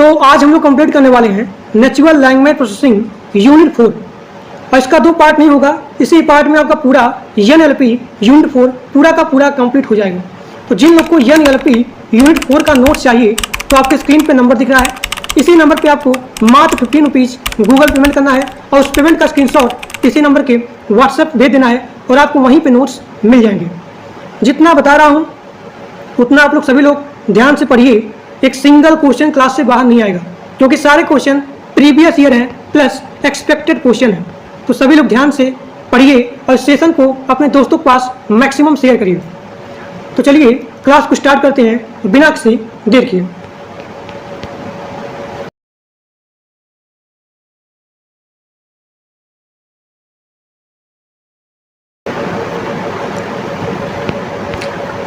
तो आज हम लोग कंप्लीट करने वाले हैं नेचुरल लैंग्वेज प्रोसेसिंग यूनिट 4 और इसका 2 पार्ट नहीं होगा। इसी पार्ट में आपका पूरा NLP यूनिट 4 पूरा का पूरा कंप्लीट हो जाएगा। तो जिन लोग को NLP यूनिट 4 का नोट चाहिए तो आपके स्क्रीन पे नंबर दिख रहा है, इसी नंबर पे आपको मात्र 15 रुपीज़ गूगल पेमेंट करना है और उस पेमेंट का स्क्रीनशॉट इसी नंबर के व्हाट्सएप भेज देना है और आपको वहीं पे नोट्स मिल जाएंगे। जितना बता रहा हूँ उतना आप लोग सभी लोग ध्यान से पढ़िए। एक सिंगल क्वेश्चन क्लास से बाहर नहीं आएगा क्योंकि सारे क्वेश्चन प्रीवियस ईयर हैं प्लस एक्सपेक्टेड क्वेश्चन है। तो सभी लोग ध्यान से पढ़िए और सेशन को अपने दोस्तों के पास मैक्सिमम शेयर करिए। तो चलिए क्लास को स्टार्ट करते हैं बिना किसी देर किए।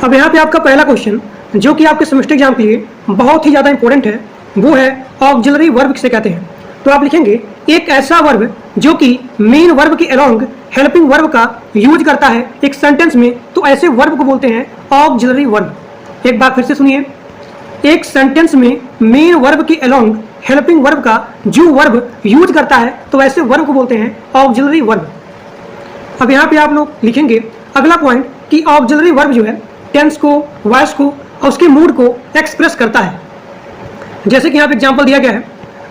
अब यहाँ पे आपका पहला क्वेश्चन जो कि आपके सेमेस्टर एग्जाम के लिए बहुत ही ज़्यादा इंपॉर्टेंट है वो है ऑक्सिलरी वर्ब किसे कहते हैं। तो आप लिखेंगे एक ऐसा वर्ब जो कि मेन वर्ब के अलोंग हेल्पिंग वर्ब का यूज करता है एक सेंटेंस में, तो ऐसे वर्ब को बोलते हैं ऑक्सिलरी वर्ब। एक बार फिर से सुनिए, एक सेंटेंस में मेन वर्ब के अलोंग हेल्पिंग वर्ब का जो वर्ब यूज करता है तो ऐसे वर्ब को बोलते हैं ऑक्सिलरी वर्ब। अब यहाँ पे आप लोग लिखेंगे अगला पॉइंट कि ऑक्सिलरी वर्ब जो है टेंस को, वॉइस को और उसके मूड को एक्सप्रेस करता है। जैसे कि यहाँ पे एग्जांपल दिया गया है,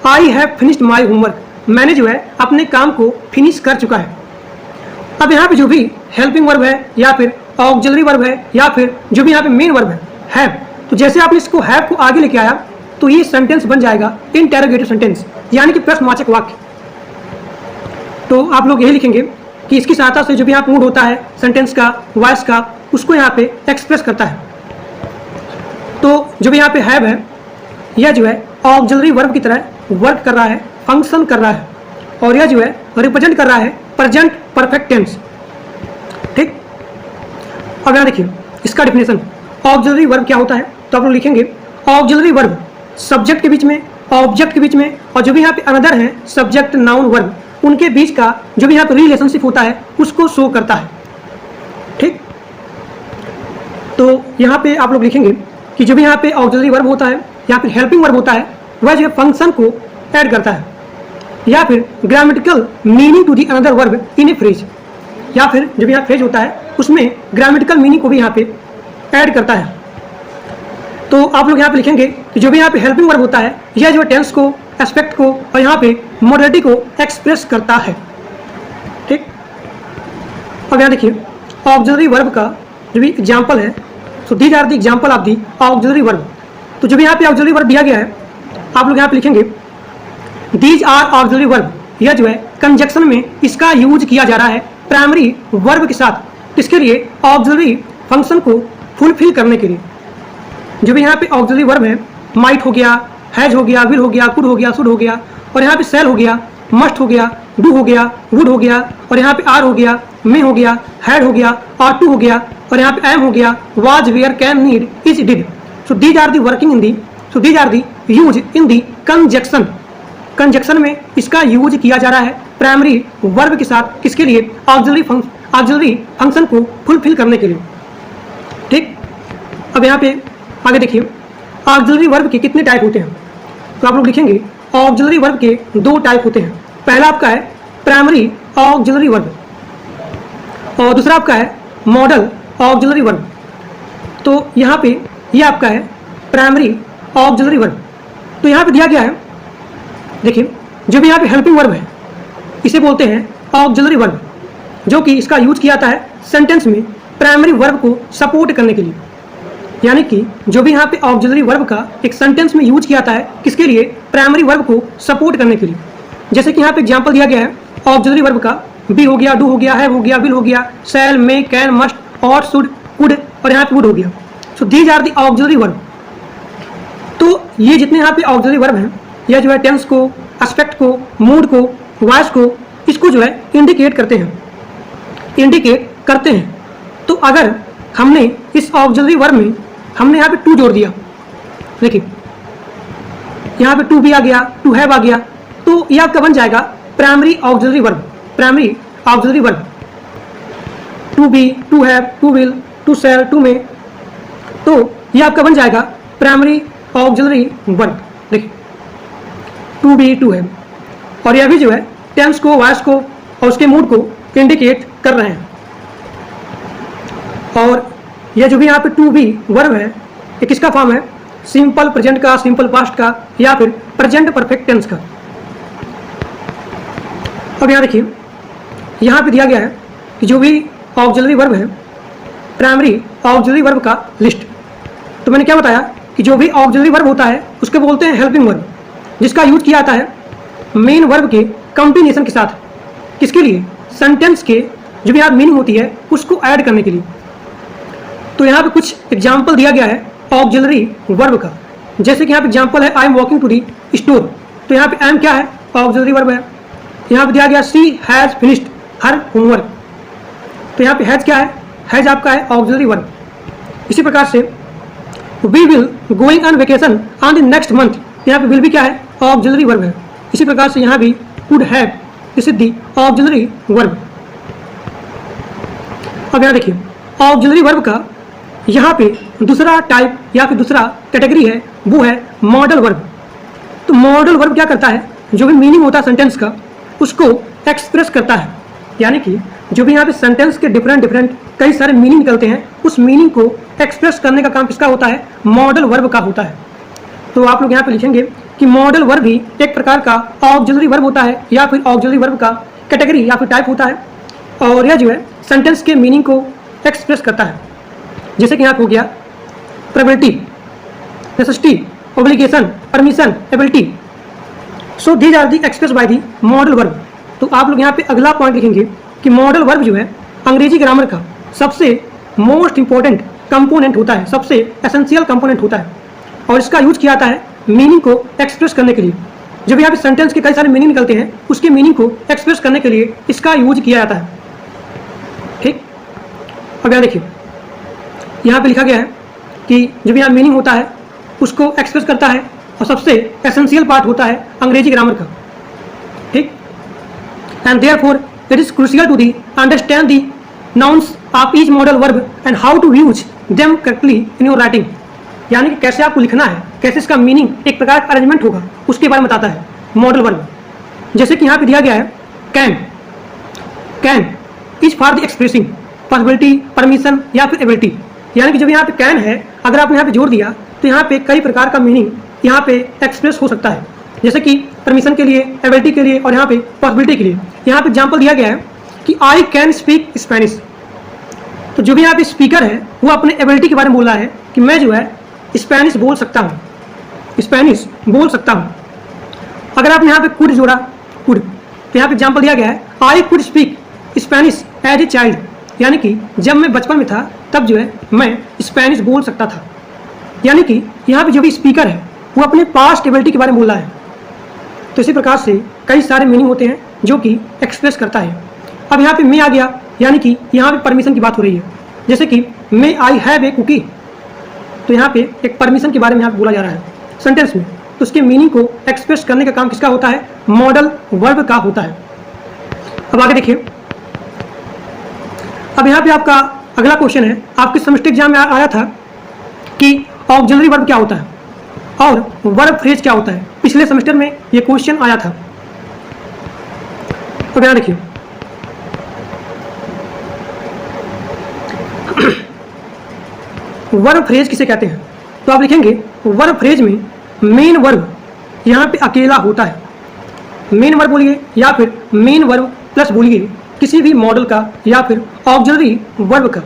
I have finished my homework, मैंने जो है अपने काम को फिनिश कर चुका है। अब यहाँ पे जो भी हेल्पिंग वर्ब है या फिर ऑक्सिलरी वर्ब है या फिर जो भी यहाँ पे मेन वर्ब है हैव, तो जैसे आपने इसको हैव को आगे लेके आया तो ये सेंटेंस बन जाएगा इंटेरोगेटिव सेंटेंस, यानी कि प्रश्नवाचक वाक्य। तो आप लोग यही लिखेंगे कि इसकी सहायता से जो भी यहाँ मूड होता है सेंटेंस का, वॉइस का, उसको यहाँ पे एक्सप्रेस करता है। तो जो भी यहाँ पे हैव है यह जो है ऑक्सिलरी वर्ब की तरह वर्क कर रहा है, फंक्शन कर रहा है और यह जो है रिप्रेजेंट कर रहा है प्रेजेंट परफेक्ट टेंस। ठीक, अब यहाँ देखिए इसका डेफिनेशन ऑक्सिलरी वर्ब क्या होता है। तो आप लोग लिखेंगे ऑक्सिलरी वर्ब सब्जेक्ट के बीच में, ऑब्जेक्ट के बीच में और जो भी यहाँ पे अनदर है सब्जेक्ट नाउन वर्ब उनके बीच का जो भी यहाँ पे रिलेशनशिप होता है उसको शो करता है। ठीक, तो यहाँ पे आप लोग लिखेंगे कि जो भी यहाँ पे ऑक्सिलरी वर्ब होता है या फिर हेल्पिंग वर्ब होता है वह जो है फंक्शन को ऐड करता है या फिर grammatical meaning to the another verb in a phrase, या फिर जो भी यहाँ फ्रेज होता है उसमें ग्रामेटिकल मीनिंग को भी यहाँ पे ऐड करता है। तो आप लोग यहाँ पे लिखेंगे कि जो भी यहाँ पे हेल्पिंग वर्ब होता है यह जो टेंस को, एस्पेक्ट को और यहाँ पे मॉडलिटी को एक्सप्रेस करता है। ठीक, अब यहाँ देखिए ऑक्सिलरी वर्ब का जो भी एग्जाम्पल है, so these are the example of the auxiliary verb. तो जो भी यहाँ पे ऑक्सिलरी वर्ब दिया गया है आप लोग यहाँ पे लिखेंगे दीज आर ऑक्सिलरी वर्ब, यह जो है कंजक्शन में इसका यूज किया जा रहा है प्राइमरी वर्ब के साथ, किसके लिए, ऑक्सिलरी फंक्शन को फुलफिल करने के लिए। जो भी यहाँ पे ऑक्सिलरी वर्ब है माइट हो गया, हैज हो गया, विल हो गया, कुड हो गया, शुड हो गया और यहाँ पे सेल हो गया, मस्ट हो गया, डू हो गया, वुड हो गया और यहाँ पे आर हो गया, मे हो गया, हैड हो गया, ऑट टू हो गया और यहाँ पे एम हो गया, was, were, can, need, is, did. So these are the working in the, so these are the use in the conjunction. Conjunction में इसका यूज किया जा रहा है प्राइमरी वर्ब के साथ, किसके लिए, ऑक्सिलरी फंक्शन को फुलफिल करने के लिए। ठीक, अब यहाँ पे आगे देखिए ऑक्सिलरी वर्ब के कितने टाइप होते हैं। तो आप लोग लिखेंगे ऑक्सिलरी वर्ब के 2 टाइप होते हैं। पहला आपका है प्राइमरी ऑक्सिलरी वर्ब और दूसरा आपका है मॉडल ऑक्सिलरी वर्ब। तो यहाँ पे ये आपका है प्राइमरी ऑक्सिलरी वर्ब। तो यहाँ पे दिया गया है, देखिए जो भी यहाँ पे हेल्पिंग वर्ब है इसे बोलते हैं ऑक्सिलरी वर्ब, जो कि इसका यूज किया जाता है सेंटेंस में प्राइमरी वर्ब को सपोर्ट करने के लिए। यानी कि जो भी यहाँ पे ऑक्सिलरी वर्ब का एक सेंटेंस में यूज किया जाता है, किसके लिए, प्राइमरी वर्ब को सपोर्ट करने के लिए। जैसे कि यहाँ पे एग्जांपल दिया गया है ऑक्सिलरी वर्ब का, बी हो गया, डू हो गया, हैव हो गया, विल हो गया, shall, may, can, must, ought, should, could और यहाँ पे वुड हो गया। So these are the auxiliary verb. तो ये जितने यहाँ पे ऑक्सिलरी वर्ब हैं यह जो है टेंस को, एस्पेक्ट को, मूड को, वॉइस को, इसको जो है इंडिकेट करते हैं। तो अगर हमने इस ऑक्सिलरी वर्ब में हमने यहाँ पे टू जोड़ दिया, देखिए यहाँ पे टू भी आ गया, टू हैव आ गया, तो ये आपका बन जाएगा primary auxiliary verb. To be, to have, to will, to shall, to may, तो ये आपका बन जाएगा प्राइमरी ऑक्सिलरी वर्ब। देखिए टू बी टू है, और यह भी जो है टेंस को, वॉइस को और उसके मूड को इंडिकेट कर रहे हैं। और यह जो भी यहाँ पे टू बी वर्ब है, ये किसका फॉर्म है? सिंपल प्रेजेंट का, सिंपल पास्ट का, या फिर प्रेजेंट परफेक्ट टेंस का। अब यहाँ देखिए, यहाँ पे दिया गया है कि जो भी ऑक्सिलरी वर्ब है, प्राइमरी ऑक्सिलरी वर्ब का लिस्ट। तो मैंने क्या बताया कि जो भी ऑक्सिलरी वर्ब होता है उसके बोलते हैं हेल्पिंग वर्ब, जिसका यूज किया जाता है मेन वर्ब के कॉम्बिनेशन के साथ। किसके लिए? सेंटेंस के जो भी यहाँ मीनिंग होती है उसको ऐड करने के लिए। तो यहाँ पे कुछ एग्जाम्पल दिया गया है ऑक्सिलरी वर्ब का। जैसे कि यहाँ पे एग्जाम्पल है I am walking to the store. तो यहाँ पे एम क्या है? ऑक्सिलरी वर्ब है। यहाँ पे दिया गया सी हैज़ फिनिश्ड हर होमवर्क। तो यहाँ पे हैज़ क्या है? हैज़ आपका है ऑक्सिलरी वर्ब। इसी प्रकार से we will going on vacation on the next month. यहाँ पे विल भी क्या है? ऑक्सिलरी वर्ब है। इसी प्रकार से यहाँ भी could have, this is the auxiliary verb. अब यहाँ देखिए, ऑक्सिलरी वर्ब का यहाँ पे दूसरा टाइप या फिर दूसरा कैटेगरी है, वो है मॉडल वर्ब। तो मॉडल वर्ब क्या करता है? जो भी मीनिंग होता है सेंटेंस का उसको एक्सप्रेस करता है। यानी कि जो भी यहाँ पे सेंटेंस के डिफरेंट कई सारे मीनिंग निकलते हैं, उस मीनिंग को एक्सप्रेस करने का काम किसका होता है? मॉडल वर्ब का होता है। तो आप लोग यहाँ पे लिखेंगे कि मॉडल वर्ब भी एक प्रकार का ऑक्सिलरी वर्ब होता है, या फिर ऑक्सिलरी वर्ब का कैटेगरी या फिर टाइप होता है, और यह जो है सेंटेंस के मीनिंग को एक्सप्रेस करता है। जैसे कि यहाँ हो गया probability, necessity, obligation, permission, ability. So these are the express by the modal verb. तो आप लोग यहाँ पे अगला पॉइंट लिखेंगे कि मॉडल वर्ब जो है अंग्रेजी ग्रामर का सबसे मोस्ट इंपॉर्टेंट कंपोनेंट होता है, सबसे एसेंशियल कंपोनेंट होता है, और इसका यूज किया जाता है मीनिंग को एक्सप्रेस करने के लिए। जब यहाँ पे सेंटेंस के कई सारे मीनिंग निकलते हैं, उसके मीनिंग को एक्सप्रेस करने के लिए इसका यूज किया जाता है। ठीक, अब यहाँ देखिए, यहाँ पे लिखा गया है कि जब यहाँ मीनिंग होता है उसको एक्सप्रेस करता है, और सबसे एसेंशियल पार्ट होता है अंग्रेजी ग्रामर का। ठीक, and therefore it is crucial to the understand the nouns of each modal verb and how to use them correctly in your writing. यानी कि कैसे आपको लिखना है, कैसे इसका मीनिंग, एक प्रकार का अरेंजमेंट होगा, उसके बारे में बताता है मॉडल वर्ब। जैसे कि यहाँ पे दिया गया है can. Can is for the expressing possibility, permission या फिर एबिलिटी। यानी कि जब यहाँ पे कैन है, अगर आपने यहाँ पे जोड़ दिया तो यहाँ पे कई प्रकार का मीनिंग यहाँ पे एक्सप्रेस हो सकता है। जैसे कि परमिशन के लिए, एबिलिटी के लिए, और यहाँ पे पॉसिबिलिटी के लिए। यहाँ पे एग्जाम्पल दिया गया है कि आई कैन स्पीक स्पेनिश। तो जो भी यहाँ पे स्पीकर है वो अपने एबिलिटी के बारे में बोल रहा है कि मैं जो है स्पेनिश बोल सकता हूँ, स्पेनिश बोल सकता हूँ। अगर आपने यहाँ पे कुड जोड़ा, कुड, तो यहाँ पे एग्जाम्पल दिया गया है I could speak Spanish as a child. यानी कि जब मैं बचपन में था तब जो है मैं स्पेनिश बोल सकता था। यानी कि यहाँ पे जो भी स्पीकर है वो अपने पास्ट एबिलिटी के बारे में बोल रहा है। तो इसी प्रकार से कई सारे मीनिंग होते हैं जो कि एक्सप्रेस करता है। अब यहाँ पे मैं आ गया, यानी कि यहाँ पे परमिशन की बात हो रही है। जैसे कि मे आई हैव ए कुकी। तो यहाँ पे एक परमिशन के बारे में यहाँ पे बोला जा रहा है सेंटेंस में, तो उसके मीनिंग को एक्सप्रेस करने का काम किसका होता है? मॉडल वर्ब का होता है। अब आगे देखिए, अब यहाँ पे आपका अगला क्वेश्चन है, आपके सेमेस्टर एग्जाम में आया था कि ऑक्सिलरी वर्ब क्या होता है और वर्ब फ्रेज क्या होता है। पिछले सेमेस्टर में ये क्वेश्चन आया था। अब यहाँ देखिए, वर्ब फ्रेज किसे कहते हैं? तो आप लिखेंगे वर्ब फ्रेज में मेन वर्ब यहाँ पे अकेला होता है। मेन वर्ब बोलिए या फिर मेन वर्ब प्लस बोलिए किसी भी मॉडल का या फिर ऑक्सिलरी वर्ब का।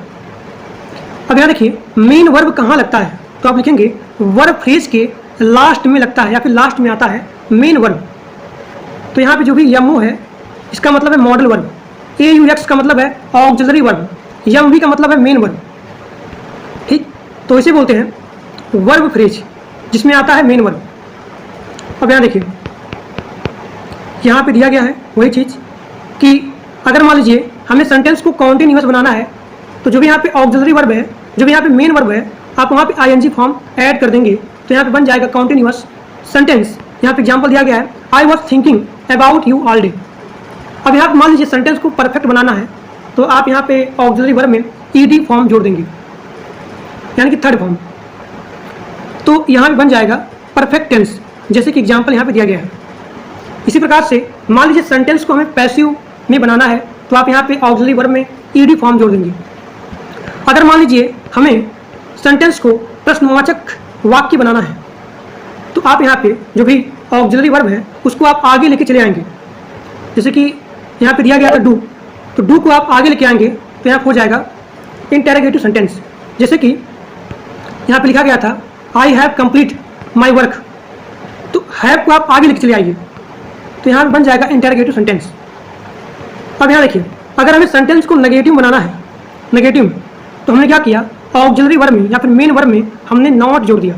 अब यहाँ देखिए, मेन वर्ब कहाँ लगता है? तो आप लिखेंगे वर्ब फ्रेज के लास्ट में लगता है या फिर लास्ट में आता है मेन वर्ब। तो यहाँ पे जो भी यमओ है इसका मतलब है मॉडल वर्ब, AUX का मतलब है ऑक्सिलरी वर्ब, MV का मतलब है मेन वर्ब। ठीक, तो इसे बोलते हैं वर्ब फ्रेज जिसमें आता है मेन वर्ब। अब यहाँ देखिए, यहाँ पे दिया गया है वही चीज़ कि अगर मान लीजिए हमें सेंटेंस को कॉन्टिन्यूअस बनाना है, तो जो भी यहाँ पे ऑक्सिलरी वर्ब है, जो भी यहाँ पे मेन वर्ब है, आप वहाँ पे ING फॉर्म ऐड कर देंगे तो यहाँ पे बन जाएगा कॉन्टिन्यूअस सेंटेंस। यहाँ पे एग्जाम्पल दिया गया है I was thinking about you all day. अब यहाँ पे मान लीजिए सेंटेंस को परफेक्ट बनाना है तो आप यहाँ पे ऑक्सिलरी वर्ब में ED फॉर्म जोड़ देंगे, यानी कि थर्ड फॉर्म। तो यहाँ पे बन जाएगा परफेक्ट टेंस, जैसे कि एग्जाम्पल यहाँ पे दिया गया है इसी प्रकार से मान लीजिए सेंटेंस को हमें पैसिव में बनाना है तो आप यहाँ पे ऑक्सिलरी वर्ब में ईडी फॉर्म जोड़ देंगे। अगर मान लीजिए हमें सेंटेंस को प्रश्नवाचक वाक्य बनाना है तो आप यहाँ पे जो भी ऑक्सिलरी वर्ब है उसको आप आगे लेके चले आएंगे। जैसे कि यहाँ पे दिया गया था डू, तो डू को आप आगे लेके आएंगे तो यहाँ हो जाएगा इंटेरोगेटिव सेंटेंस। जैसे कि यहाँ पे लिखा गया था I have complete my work, तो हैव को आप आगे लेके चले आइए तो यहाँ बन जाएगा इंटेरोगेटिव सेंटेंस। अब यहाँ देखिए, अगर हमें सेंटेंस को नेगेटिव बनाना है, नेगेटिव में, तो हमने क्या किया, ऑक्सिलरी वर्ब में या फिर मेन वर्ब में हमने नॉट जोड़ दिया।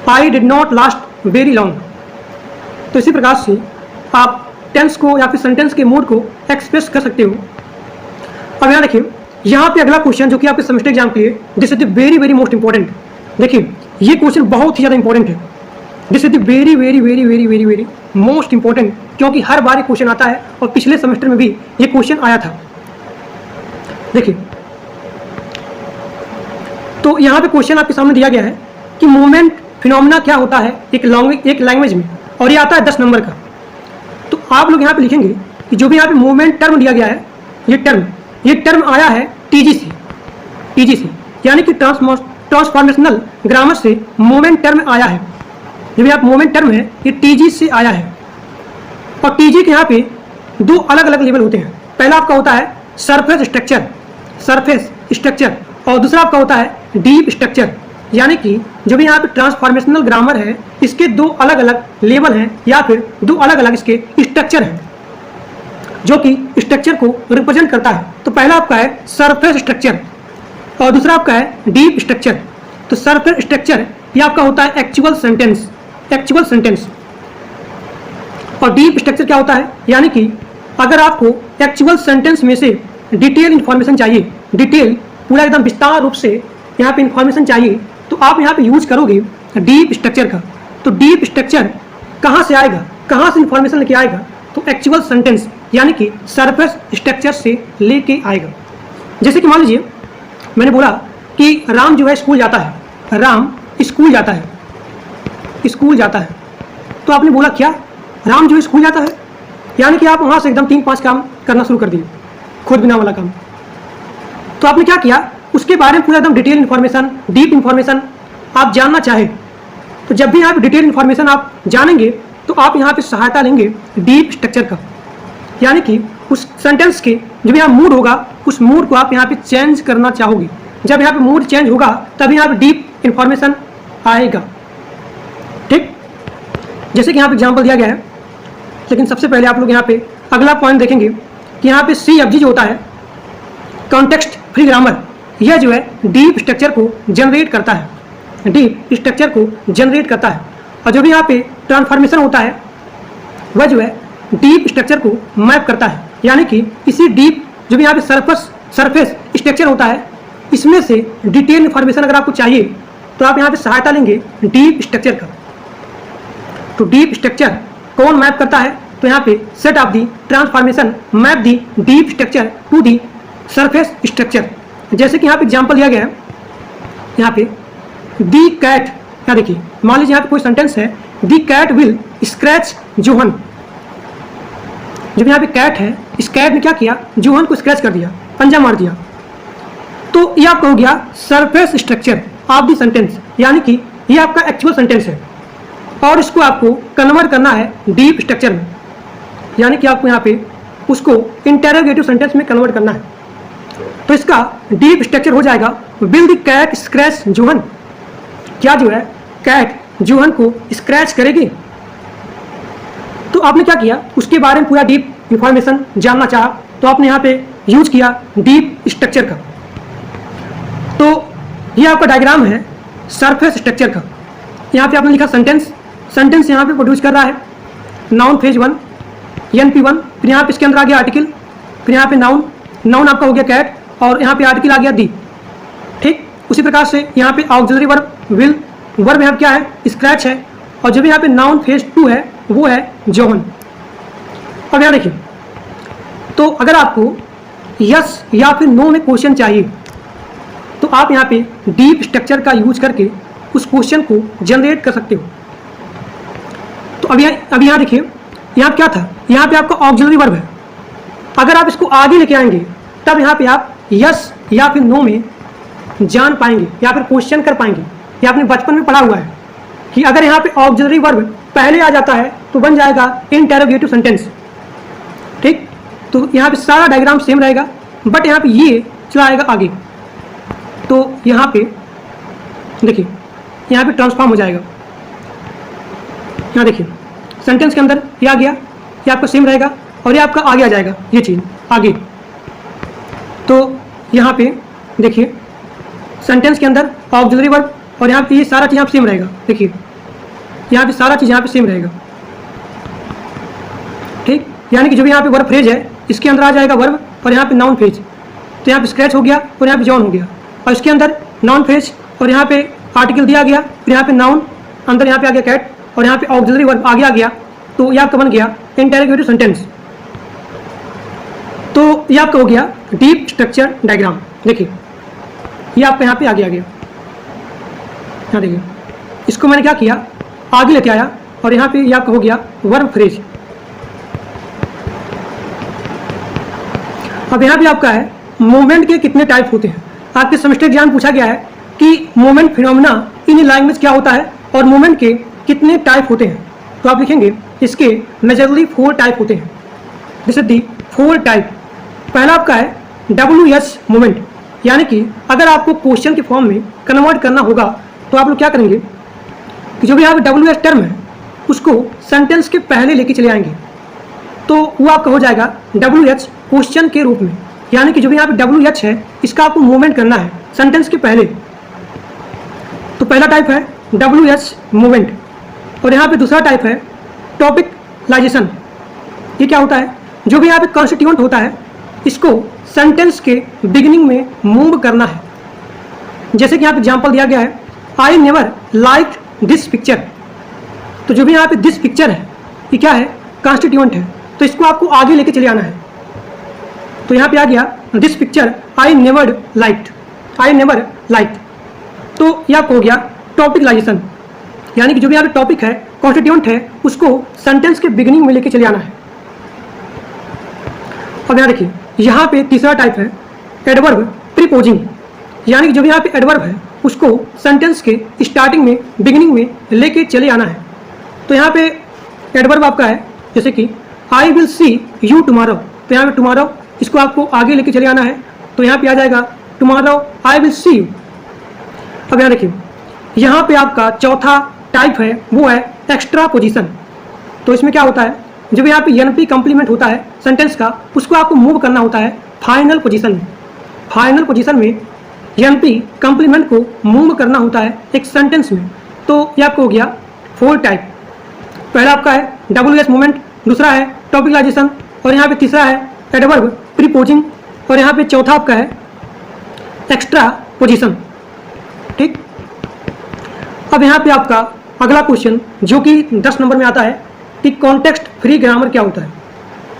I did not last very long. तो इसी प्रकार से आप टेंस को या फिर सेंटेंस के मूड को एक्सप्रेस कर सकते हो। अब यहाँ देखिए, यहाँ पे अगला क्वेश्चन जो कि आपके सेमेस्टर एग्जाम के लिए, this is the very very most important. देखिए ये क्वेश्चन बहुत ही ज़्यादा इंपॉर्टेंट है। This is the very very very very very very most important, क्योंकि हर बार ये क्वेश्चन आता है और पिछले सेमेस्टर में भी ये क्वेश्चन आया था। देखिए, तो यहाँ पे क्वेश्चन आपके सामने दिया गया है कि मूवमेंट फिनोमेना क्या होता है एक लैंग्वेज में, और ये आता है 10 नंबर का। तो आप लोग यहाँ पे लिखेंगे कि जो भी यहाँ पे मूवमेंट टर्म दिया गया है, ये टर्म आया है टीजी से, यानी कि ट्रांसफॉर्मेशनल ग्रामर से मूवमेंट टर्म आया है। जो भी आप मूवमेंट टर्म है ये टीजी से आया है। और टीजी के यहाँ पे दो अलग अलग लेवल होते हैं। पहला आपका होता है सरफेस स्ट्रक्चर, और दूसरा आपका होता है डीप स्ट्रक्चर। यानी कि जो भी यहाँ पे ट्रांसफॉर्मेशनल ग्रामर है इसके दो अलग अलग लेवल हैं या फिर दो अलग अलग इसके स्ट्रक्चर हैं जो कि स्ट्रक्चर को रिप्रेजेंट करता है। तो पहला आपका है सरफेस स्ट्रक्चर और दूसरा आपका है डीप स्ट्रक्चर। तो सरफेस स्ट्रक्चर ये आपका होता है एक्चुअल सेंटेंस, और डीप स्ट्रक्चर क्या होता है, यानी कि अगर आपको एक्चुअल सेंटेंस में से डिटेल इन्फॉर्मेशन चाहिए, डिटेल पूरा एकदम विस्तार रूप से यहाँ पे इन्फॉर्मेशन चाहिए, तो आप यहाँ पे यूज करोगे डीप स्ट्रक्चर का। तो डीप स्ट्रक्चर कहाँ से आएगा, कहाँ से इन्फॉर्मेशन लेके आएगा, तो एक्चुअल सेंटेंस यानी कि सरफेस स्ट्रक्चर से लेके आएगा। जैसे कि मान लीजिए मैंने बोला कि राम जो है स्कूल जाता है, राम स्कूल जाता है, तो आपने बोला क्या, राम जो है स्कूल जाता है, यानी कि आप वहाँ से एकदम 3-5 काम करना शुरू कर दिए, खुद बिना वाला काम। तो आपने क्या किया, उसके बारे में पूरा एकदम डिटेल इन्फॉर्मेशन, डीप इन्फॉर्मेशन आप जानना चाहे, तो जब भी आप डिटेल इन्फॉर्मेशन आप जानेंगे तो आप यहाँ पे सहायता लेंगे डीप स्ट्रक्चर का। यानी कि उस सेंटेंस के जो भी यहाँ मूड होगा, उस मूड को आप यहाँ पे चेंज करना चाहोगे। जब यहाँ पे मूड चेंज होगा तभी यहाँ पे डीप इन्फॉर्मेशन आएगा। ठीक, जैसे कि यहाँ पे एग्जाम्पल दिया गया है, लेकिन सबसे पहले आप लोग यहाँ पे अगला पॉइंट देखेंगे कि यहाँ पे CFG जो होता है, कॉन्टेक्स्ट फ्री ग्रामर, यह जो है डीप स्ट्रक्चर को जनरेट करता है, और जो भी यहाँ पे ट्रांसफॉर्मेशन होता है वह जो है डीप स्ट्रक्चर को मैप करता है। यानी कि इसी डीप जो भी यहाँ पे सरफेस स्ट्रक्चर होता है, इसमें से डिटेल इन्फॉर्मेशन अगर आपको चाहिए तो आप यहाँ पे सहायता लेंगे डीप स्ट्रक्चर का। तो डीप स्ट्रक्चर कौन मैप करता है, तो यहाँ पे set of the transformation map the deep structure to the surface structure. जैसे कि यहाँ पे एग्जाम्पल दिया गया है, यहाँ पे दी कैट, यहाँ देखिए मान लीजिए यहाँ पे कोई सेंटेंस है, दी कैट विल स्क्रैच जोहन। जब यहाँ पे कैट है, इस कैट ने क्या किया, जोहन को स्क्रैच कर दिया, पंजा मार दिया। तो ये आपका हो गया surface structure of the sentence, यानी कि ये आपका एक्चुअल सेंटेंस है और इसको आपको कन्वर्ट करना है डीप स्ट्रक्चर में, यानी कि आपको यहाँ पे उसको इंटेरोगेटिव सेंटेंस में कन्वर्ट करना है। तो इसका डीप स्ट्रक्चर हो जाएगा will the cat scratch John. क्या जो है कैट जोहन को स्क्रैच करेगी। तो आपने क्या किया, उसके बारे में पूरा डीप इंफॉर्मेशन जानना चाहा, तो आपने यहाँ पे यूज किया डीप स्ट्रक्चर का। तो ये आपका डायग्राम है सरफेस स्ट्रक्चर का। यहाँ पे आपने लिखा सेंटेंस यहाँ पे प्रोड्यूस कर रहा है, नाउन फेज 1 NP1, फिर यहाँ पे इसके अंदर आ गया आर्टिकल, फिर यहाँ पे नाउन आपका हो गया कैट, और यहाँ पे आर्टिकल आ गया दी। ठीक, उसी प्रकार से यहाँ पे ऑक्सिलरी वर्ब विल, वर्ब यहाँ क्या है, स्क्रैच है, और जो भी यहाँ पे नाउन फेज 2 है वो है जोहन। अब यहाँ देखिए, तो अगर आपको यस या फिर नो में क्वेश्चन चाहिए तो आप यहाँ पे डीप स्ट्रक्चर का यूज करके उस क्वेश्चन को जनरेट कर सकते हो। तो अब यहाँ देखिए, यहाँ क्या था, यहाँ पे आपका ऑक्सिलरी वर्ब है। अगर आप इसको आगे लेके आएंगे तब यहाँ पे आप यस या फिर नो में जान पाएंगे या फिर क्वेश्चन कर पाएंगे। ये आपने बचपन में पढ़ा हुआ है कि अगर यहाँ पे ऑक्सिलरी वर्ब पहले आ जाता है तो बन जाएगा इंटेरोगेटिव सेंटेंस। ठीक, तो यहाँ पे सारा डायग्राम सेम रहेगा, बट यहाँ पे ये चला आएगा आगे। तो यहाँ पे देखिए, यहाँ पे ट्रांसफॉर्म हो जाएगा। यहाँ देखिए सेंटेंस के अंदर ये आ गया, ये आपका सेम रहेगा और ये आपका आगे आ जाएगा, ये चीज़ आगे। तो यहाँ पे देखिए सेंटेंस के अंदर ऑक्सिलरी वर्ब और यहाँ पे ये सारा चीज़ यहाँ पे सेम रहेगा। देखिए यहाँ पे सारा चीज़ यहाँ पे सेम रहेगा। ठीक, यानी कि जो भी यहाँ पे वर्ब फ्रेज है इसके अंदर आ जाएगा वर्ब और यहाँ पे नाउन फ्रेज। तो यहाँ पे स्क्रैच हो गया और यहाँ पे जॉन हो गया, और इसके अंदर नाउन फ्रेज और यहाँ पे आर्टिकल दिया गया, फिर यहाँ पे नाउन, अंदर यहाँ पे आ गया कैट और यहाँ पे ऑक्सिलरी वर्ब आगे आ गया। तो ये आपका बन गया इंटेरोगेटिव सेंटेंस। तो ये आपका हो गया डीप स्ट्रक्चर डायग्राम। देखिए ये आपका यहाँ पे आगे आ गया। यहाँ देखिए इसको मैंने क्या किया, आगे लेके आया और यहाँ पे ये आपका हो गया वर्ब फ्रेज। अब यहाँ पे आपका है मूवमेंट के कितने टाइप होते हैं। आपके सेमेस्टर एग्जाम पूछा गया है कि मूवमेंट फिनोमेना इन लैंग्वेज क्या होता है और मूवमेंट के कितने टाइप होते हैं। तो आप लिखेंगे इसके मेजरली 4 टाइप होते हैं। This is the 4 type. पहला आपका है WH मूवमेंट, यानी कि अगर आपको क्वेश्चन के फॉर्म में कन्वर्ट करना होगा तो आप लोग क्या करेंगे कि जो भी यहाँ पे WH टर्म है उसको सेंटेंस के पहले लेके चले आएंगे। तो वो आपका हो जाएगा WH क्वेश्चन के रूप में, यानी कि जो भी यहाँ पे WH है इसका आपको मूवमेंट करना है सेंटेंस के पहले। तो पहला टाइप है WH मूवमेंट। और यहाँ पे दूसरा टाइप है टॉपिकलाइजेशन। ये क्या होता है, जो भी यहाँ पे कॉन्स्टिट्यूएंट होता है इसको सेंटेंस के बिगिनिंग में मूव करना है। जैसे कि यहाँ पे एग्जाम्पल दिया गया है, I never like this picture. तो जो भी यहाँ पे दिस पिक्चर है ये क्या है, कॉन्स्टिट्यूएंट है, तो इसको आपको आगे लेके चले आना है। तो यहाँ पे आ गया this picture I never liked, I never liked. तो यह आपको हो गया टॉपिकलाइजेशन, यानी कि जो भी यहाँ पे टॉपिक है, कॉन्स्टिट्यूएंट है, उसको सेंटेंस के बिगिनिंग में लेके चले आना है। अब यहाँ देखिए यहाँ पे तीसरा टाइप है एडवर्ब प्रीपोजिंग, यानी कि जो भी यहाँ पे एडवर्ब है उसको सेंटेंस के स्टार्टिंग में बिगिनिंग में लेके चले आना है। तो यहाँ पे एडवर्ब आपका है जैसे कि I will see you tomorrow. तो यहाँ पे टुमारो इसको आपको आगे लेके चले आना है। तो यहाँ पे आ जाएगा tomorrow I will see you. अब यहाँ देखिए यहाँ पे आपका चौथा टाइप है वो है एक्स्ट्रा पोजीशन। तो इसमें क्या होता है, जब यहाँ पे NP कंप्लीमेंट होता है सेंटेंस का उसको आपको मूव करना होता है फाइनल पोजीशन में। फाइनल पोजीशन में NP कंप्लीमेंट को मूव करना होता है एक सेंटेंस में। तो ये आपको हो गया 4 टाइप। पहला आपका है WH मूवमेंट, दूसरा है टॉपिकलाइजेशन और यहाँ पे तीसरा है एडवर्ब प्रीपोजिंग और यहाँ पे चौथा आपका है एक्स्ट्रा पोजीशन। ठीक, अब यहाँ पे आपका अगला क्वेश्चन जो कि 10 नंबर में आता है कि कॉन्टेक्स्ट फ्री ग्रामर क्या होता है,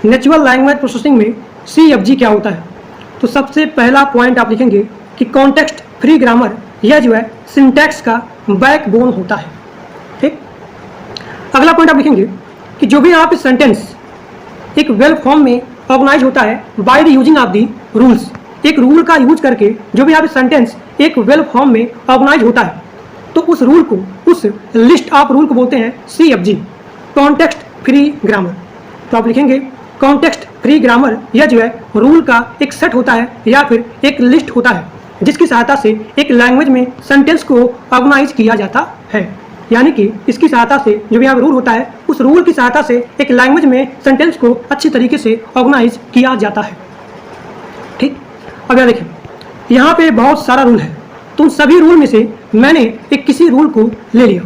नेचुरल लैंग्वेज प्रोसेसिंग में CFG क्या होता है। तो सबसे पहला पॉइंट आप लिखेंगे कि कॉन्टेक्स्ट फ्री ग्रामर यह जो है सिंटैक्स का बैकबोन होता है। ठीक, अगला पॉइंट आप लिखेंगे कि जो भी यहाँ पे सेंटेंस एक वेल फॉर्म में ऑर्गेनाइज होता है by the using of the rules. एक रूल का यूज करके जो भी यहाँ पे सेंटेंस एक वेल फॉर्म में ऑर्गेनाइज होता है तो उस रूल को, उस लिस्ट ऑफ रूल को बोलते हैं CFG, कॉन्टेक्स्ट फ्री ग्रामर। तो आप लिखेंगे कॉन्टेक्स्ट फ्री ग्रामर यह जो है रूल का एक सेट होता है या फिर एक लिस्ट होता है जिसकी सहायता से एक लैंग्वेज में सेंटेंस को ऑर्गेनाइज किया जाता है। यानी कि इसकी सहायता से जो भी यहाँ रूल होता है उस रूल की सहायता से एक लैंग्वेज में सेंटेंस को अच्छी तरीके से ऑर्गेनाइज किया जाता है। ठीक, अब यहाँ देखिए यहाँ पे बहुत सारा रूल है, तो उन सभी रूल में से मैंने एक किसी रूल को ले लिया।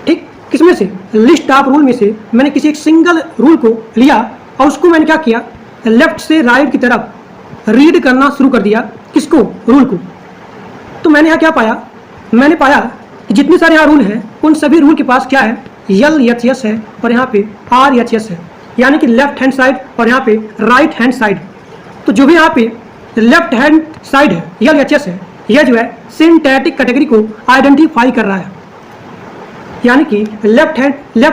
ठीक, किसमें से, लिस्ट ऑफ रूल में से मैंने किसी एक सिंगल रूल को लिया और उसको मैंने क्या किया, लेफ्ट से राइट की तरफ रीड करना शुरू कर दिया। किसको, रूल को। तो मैंने यहाँ क्या पाया, मैंने पाया कि जितने सारे यहाँ रूल हैं उन सभी रूल के पास क्या है, LHS है और यहाँ पे RHS है, यानी कि लेफ्ट हैंड साइड और यहाँ पे राइट हैंड साइड। तो जो भी यहाँ पे लेफ्ट हैंड साइड है LHS है, यह जो है सिंटैटिक कैटेगरी को आइडेंटिफाई कर रहा है। यानी कि लेफ्ट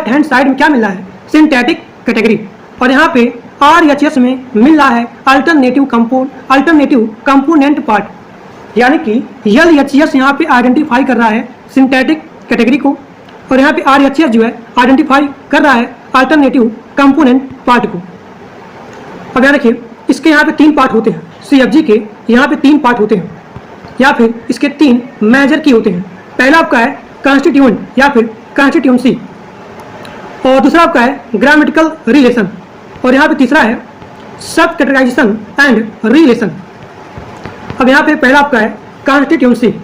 हैंड साइड में क्या मिल रहा है, सिंथेटिक कैटेगरी। और यहाँ पे RHS में मिल रहा है अल्टरनेटिव कंपोनेंट पार्ट, यानी कि LHS यहाँ पे आइडेंटिफाई कर रहा है सिंथेटिक कैटेगरी को, और यहाँ पे RHS जो है आइडेंटिफाई कर रहा है अल्टरनेटिव कंपोनेंट पार्ट को। अब यहाँ देखिए, इसके यहाँ पे 3 पार्ट होते हैं, CFG के यहाँ पे 3 पार्ट होते हैं, या फिर इसके 3 मेजर की होते हैं। पहला आपका है कॉन्स्टिट्यूएंट या फिर कॉन्स्टिट्यूएंसी, और दूसरा आपका है ग्रामेटिकल रिलेशन, और यहाँ पे तीसरा है सब कैटेगराइजेशन एंड रिलेशन। अब यहाँ पे पहला आपका है कॉन्स्टिट्यूएंसी।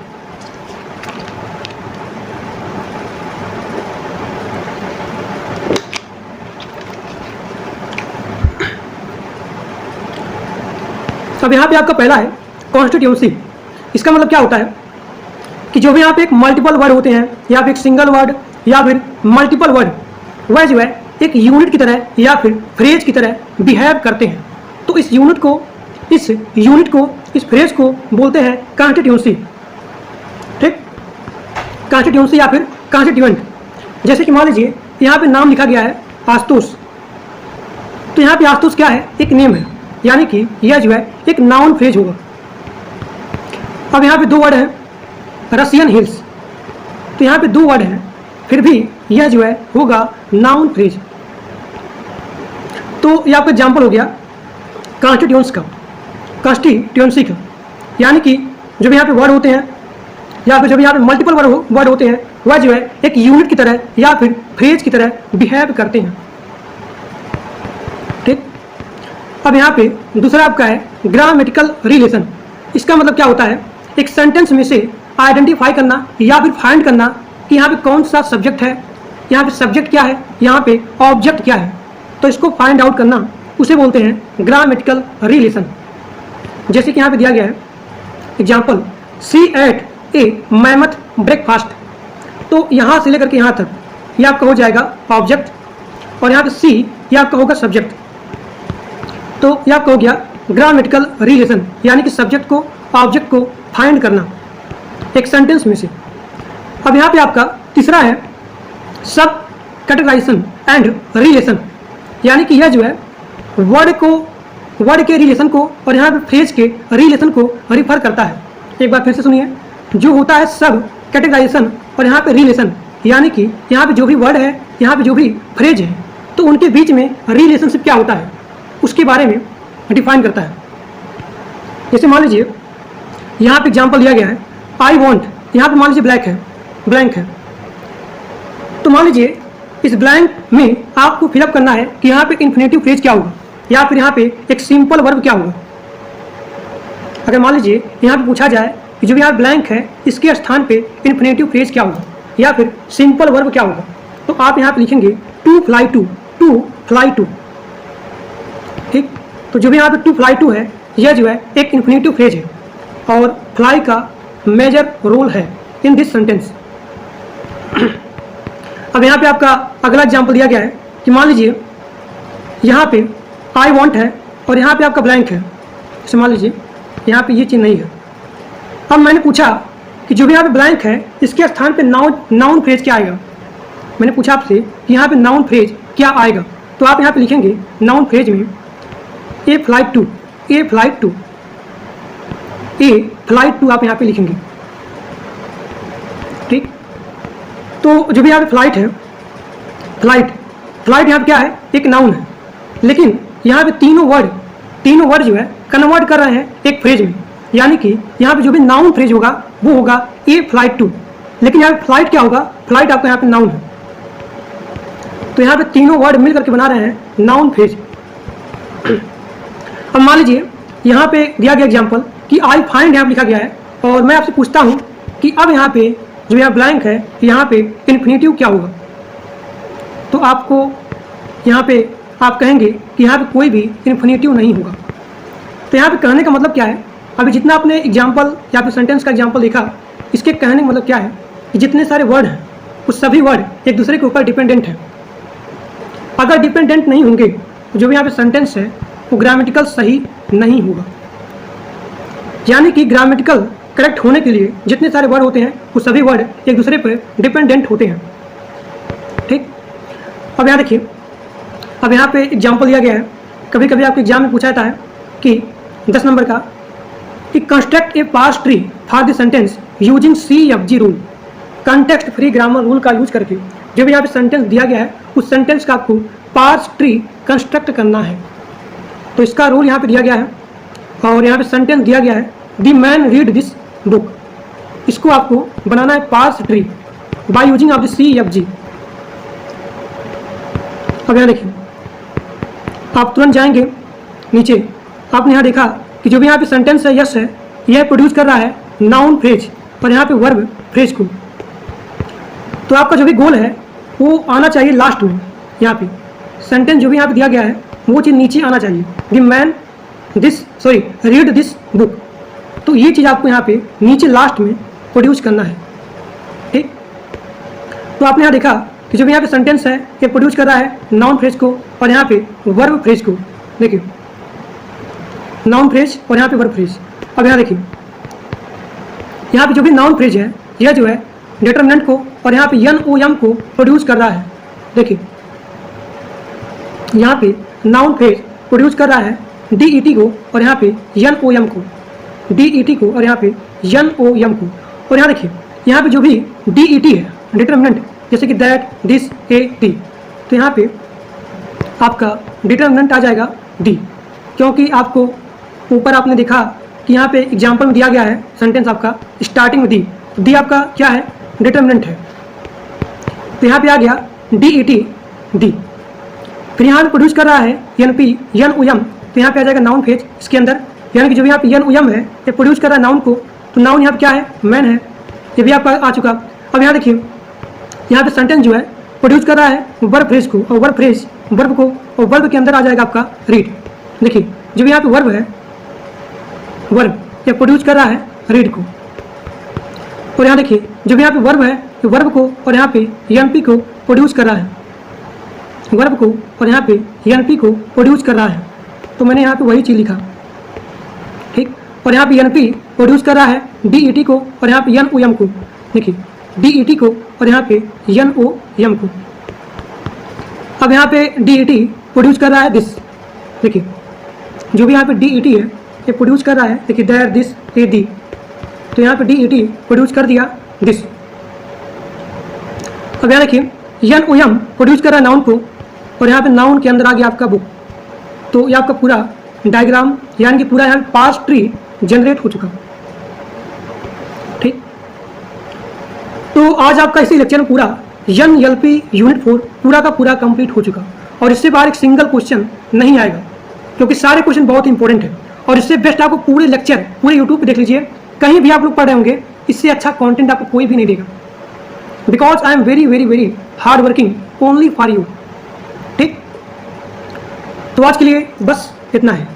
अब यहाँ पे आपका पहला है कॉन्स्टिट्यूएंसी। इसका मतलब क्या होता है कि जो भी यहाँ पे एक मल्टीपल वर्ड होते हैं, या फिर एक सिंगल वर्ड या फिर मल्टीपल वर्ड, वह जो है एक यूनिट की तरह या फिर फ्रेज की तरह बिहेव करते हैं। तो इस फ्रेज को बोलते हैं कॉन्स्टिट्यूएंसी। ठीक, कॉन्स्टिट्यूएंसी या फिर कॉन्स्टिट्यूएंट। जैसे कि मान लीजिए यहाँ पे नाम लिखा गया है आशुतोष, तो यहाँ पे आशुतोष क्या है, एक नेम है, यानी कि यह जो है एक नाउन फ्रेज होगा। अब यहाँ पे 2 वर्ड हैं रशियन हिल्स, तो यहाँ पे 2 वर्ड हैं, फिर भी यह जो है होगा नाउन फ्रेज। तो यह आपका एग्जाम्पल हो गया कॉन्स्टिट्यूएंसी का, यानी कि जो भी यहाँ पे वर्ड होते हैं या फिर जो भी यहाँ पे मल्टीपल वर्ड होते हैं, वह जो है एक यूनिट की तरह या फिर फ्रेज की तरह बिहेव करते हैं। ठीक, अब यहाँ पे दूसरा आपका है ग्रामेटिकल रिलेशन। इसका मतलब क्या होता है, एक सेंटेंस में से आइडेंटिफाई करना या फिर फाइंड करना कि यहाँ पे कौन सा सब्जेक्ट है, यहाँ पे सब्जेक्ट क्या है, यहाँ पे ऑब्जेक्ट क्या है, तो इसको फाइंड आउट करना, उसे बोलते हैं ग्रामेटिकल रिलेशन। जैसे कि यहाँ पे दिया गया है example, she ate a mammoth breakfast, तो यहाँ से लेकर के यहाँ तक ये आपका हो जाएगा ऑब्जेक्ट, और यहाँ पे सी ये आपका होगा सब्जेक्ट। तो ये आपका हो गया ग्रामेटिकल रिलेशन, यानी कि सब्जेक्ट को ऑब्जेक्ट को फाइंड करना एक सेंटेंस में से। अब यहाँ पे आपका तीसरा है सब कैटेगराइजेशन एंड रिलेशन, यानी कि यह जो है वर्ड के रिलेशन को और यहाँ पे फ्रेज के रिलेशन को रिफर करता है। एक बार फिर से सुनिए, जो होता है सब कैटेगराइजेशन और यहाँ पे रिलेशन, यानी कि यहाँ पे जो भी वर्ड है, यहाँ पे जो भी फ्रेज है, तो उनके बीच में रिलेशनशिप क्या होता है उसके बारे में डिफाइन करता है। जैसे मान लीजिए यहाँ पे एग्जाम्पल दिया गया है आई वॉन्ट, यहाँ पे मान लीजिए ब्लैंक है, तो मान लीजिए इस ब्लैंक में आपको फिलअप करना है कि यहाँ पे इन्फिनेटिव फ्रेज क्या होगा या फिर यहाँ पे एक सिंपल वर्ब क्या होगा। अगर मान लीजिए यहाँ पे पूछा जाए कि जो भी यहाँ ब्लैंक है इसके स्थान पे इन्फिनेटिव फ्रेज क्या होगा या फिर सिंपल वर्ब क्या होगा, तो आप यहाँ पे लिखेंगे टू फ्लाई टू। ठीक, तो जो भी यहाँ पे टू फ्लाई टू है, यह जो है एक इन्फिनेटिव फ्रेज है और फ्लाई का मेजर रोल है इन दिस सेंटेंस। अब यहाँ पे आपका अगला एग्जाम्पल दिया गया है कि मान लीजिए यहाँ पे आई वॉन्ट है और यहाँ पे आपका ब्लैंक है, जैसे मान लीजिए यहाँ पे ये चीज़ नहीं है। अब मैंने पूछा कि जो भी यहाँ पे ब्लैंक है इसके स्थान पे नाउन फ्रेज क्या आएगा। मैंने पूछा आपसे कि यहाँ पे नाउन फ्रेज क्या आएगा, तो आप यहाँ पे लिखेंगे नाउन फ्रेज में ए फ्लाइट टू आप यहाँ पे लिखेंगे। ठीक, तो जो भी यहाँ पे फ्लाइट है, फ्लाइट यहाँ पे क्या है, एक नाउन है, लेकिन यहाँ पे तीनों वर्ड जो है कन्वर्ट कर रहे हैं एक फ्रेज में, यानी कि यहाँ पे जो भी नाउन फ्रेज होगा वो होगा ए फ्लाइट टू, लेकिन यहाँ पे फ्लाइट क्या होगा, फ्लाइट आपका यहाँ पे नाउन है, तो यहाँ पे तीनों वर्ड मिल करके बना रहे हैं नाउन फ्रेज। अब मान लीजिए यहाँ पे दिया गया एग्जाम्पल कि आई फाइंड यहाँ लिखा गया है, और मैं आपसे पूछता हूँ कि अब यहाँ पे जो यहाँ ब्लैंक है यहाँ पे इन्फिनेटिव क्या होगा, तो आपको यहाँ पे आप कहेंगे कि यहाँ पे कोई भी इन्फिनेटिव नहीं होगा। तो यहाँ पे कहने का मतलब क्या है, अभी जितना आपने एग्जाम्पल या फिर सेंटेंस का एग्जाम्पल देखा, इसके कहने का मतलब क्या है कि जितने सारे वर्ड हैं वो सभी वर्ड एक दूसरे के ऊपर डिपेंडेंट हैं। अगर डिपेंडेंट नहीं होंगे तो जो भी यहाँ पे सेंटेंस है वो ग्रामेटिकल सही नहीं होगा। यानी कि ग्रामेटिकल करेक्ट होने के लिए जितने सारे वर्ड होते हैं वो सभी वर्ड एक दूसरे पर डिपेंडेंट होते हैं। ठीक, अब यहाँ देखिए अब यहाँ पे एग्जाम्पल दिया गया है, कभी कभी आपके एग्जाम में पूछा जाता है कि 10 नंबर का कि construct a parse tree for the sentence using CFG rule, context free grammar rule का यूज करके जो भी यहाँ पे सेंटेंस दिया गया है उस सेंटेंस का आपको पार्स ट्री कंस्ट्रक्ट करना है। तो इसका रूल यहाँ पे दिया गया है और यहाँ पे सेंटेंस दिया गया है the man read this book. इसको आपको बनाना है parse tree by using of the CFG। अब यहाँ देखिए, आप तुरंत जाएंगे नीचे, आपने यहाँ देखा कि जो भी यहाँ पे सेंटेंस है यस है, यह प्रोड्यूस कर रहा है नाउन फ्रेज और यहाँ पे वर्ब फ्रेज को। तो आपका जो भी गोल है वो आना चाहिए लास्ट में। यहाँ पे सेंटेंस जो भी यहाँ पे दिया गया है वो चीज़ नीचे आना चाहिए, the man read this book. तो ये चीज़ आपको यहाँ पे नीचे लास्ट में प्रोड्यूस करना है। ठीक, तो आपने यहाँ देखा कि जो भी यहाँ पे सेंटेंस है ये प्रोड्यूस कर रहा है नाउन फ्रेज को और यहाँ पे वर्ब फ्रेज को। देखिए नाउन फ्रेज और यहाँ पे वर्ब फ्रेज। अब यहाँ देखिए, यहाँ पे जो भी नाउन फ्रेज है यह जो है डिटरमिनेंट को और यहाँ पे NOM को प्रोड्यूस कर रहा है। देखिए यहाँ पे नाउन फ्रेज प्रोड्यूस कर रहा है DET को और यहाँ पे NOM को, DET को और यहाँ पे NOM को। और यहाँ देखिए, यहाँ पे जो भी DET है डिटरमिनेंट, जैसे कि दैट, दिस, ए, टी, तो यहाँ पे आपका डिटरमिनेंट आ जाएगा डी, क्योंकि आपको ऊपर आपने देखा कि यहाँ पे एग्जाम्पल में दिया गया है सेंटेंस आपका स्टार्टिंग में दी, तो डी आपका क्या है, डिटरमिनेंट है। तो यहाँ पे आ गया DET डी। फिर यहाँ पे प्रोड्यूस कर रहा है NP NOM, तो यहाँ पे आ जाएगा नाउन फेज इसके अंदर, यानी कि जो भी यहाँ पे NOM है ये प्रोड्यूस कर रहा है नाउन को, तो नाउन यहाँ पे क्या है, मैन है। ये भी आपका आ चुका। अब यहाँ देखिए, यहाँ पे सेंटेंस जो है प्रोड्यूस कर रहा है वर्ब फ्रेज को और वर्ब फ्रेज वर्ब को, और वर्ब के अंदर आ जाएगा आपका रीड। देखिए जो भी यहाँ पे वर्ब है, वर्ब ये प्रोड्यूस कर रहा है रीड को। और यहाँ देखिए जो भी यहाँ पे वर्ब है ये वर्ब को और यहाँ पे NP को प्रोड्यूस कर रहा है, वर्ब को और यहाँ पे NP को प्रोड्यूस कर रहा है। तो मैंने यहाँ पे वही चीज़ लिखा। ठीक, और यहाँ पे NP प्रोड्यूस कर रहा है DET को और यहाँ पे NOM को। देखिए DET को और यहाँ पे NOM को। अब यहाँ पे DET प्रोड्यूस कर रहा है दिस। देखिए जो भी यहाँ पे DET है ये प्रोड्यूस कर रहा है, देखिए दैट, दिस, ए, दी, तो यहाँ पे DET प्रोड्यूस कर दिया दिस। अब यहाँ देखिए NOM प्रोड्यूस कर रहा है नाउन को और यहाँ पे नाउन के अंदर आ गया आपका बुक। तो ये आपका पूरा डायग्राम यानी कि पूरा यहाँ पार्स ट्री जनरेट हो चुका। ठीक, तो आज आपका इसी लेक्चर में पूरा NLP यूनिट 4 पूरा का पूरा कंप्लीट हो चुका और इससे बाहर एक सिंगल क्वेश्चन नहीं आएगा, क्योंकि सारे क्वेश्चन बहुत इंपॉर्टेंट है। और इससे बेस्ट आपको पूरे लेक्चर पूरे यूट्यूब पे देख लीजिए, कहीं भी आप लोग पढ़ रहे होंगे, इससे अच्छा कंटेंट आपको कोई भी नहीं देगा, because I am very very very hard working only for you. ठीक, तो आज के लिए बस इतना है।